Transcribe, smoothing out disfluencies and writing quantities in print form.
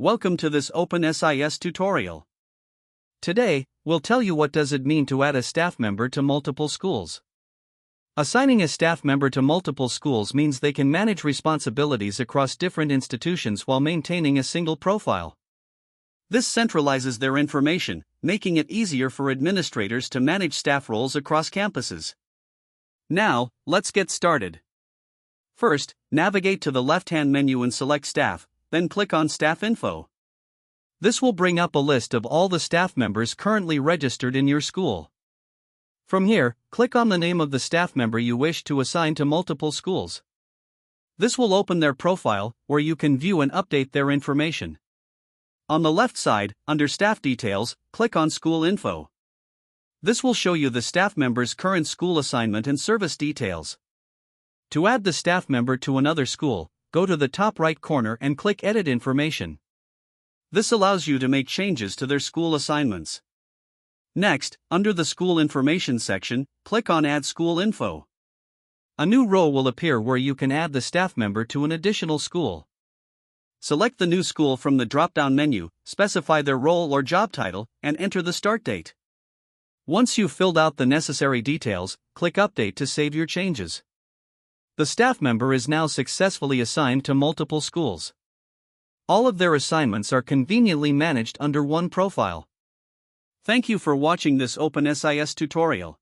welcome to this openSIS tutorial. Today, we'll tell you what does it mean to add a staff member to multiple schools. Assigning a staff member to multiple schools means they can manage responsibilities across different institutions while maintaining a single profile. This centralizes their information, making it easier for administrators to manage staff roles across campuses. Now, let's get started. First, navigate to the left-hand menu and select Staff, then click on Staff Info. This will bring up a list of all the staff members currently registered in your school. From here, click on the name of the staff member you wish to assign to multiple schools. This will open their profile, where you can view and update their information. On the left side, under Staff Details, click on School Info. This will show you the staff member's current school assignment and service details. To add the staff member to another school, go to the top right corner and click Edit Information. This allows you to make changes to their school assignments. Next, under the School Information section, click on Add School Info. A new row will appear where you can add the staff member to an additional school. Select the new school from the drop-down menu, specify their role or job title, and enter the start date. Once you've filled out the necessary details, click Update to save your changes. The staff member is now successfully assigned to multiple schools. All of their assignments are conveniently managed under one profile. Thank you for watching this openSIS tutorial.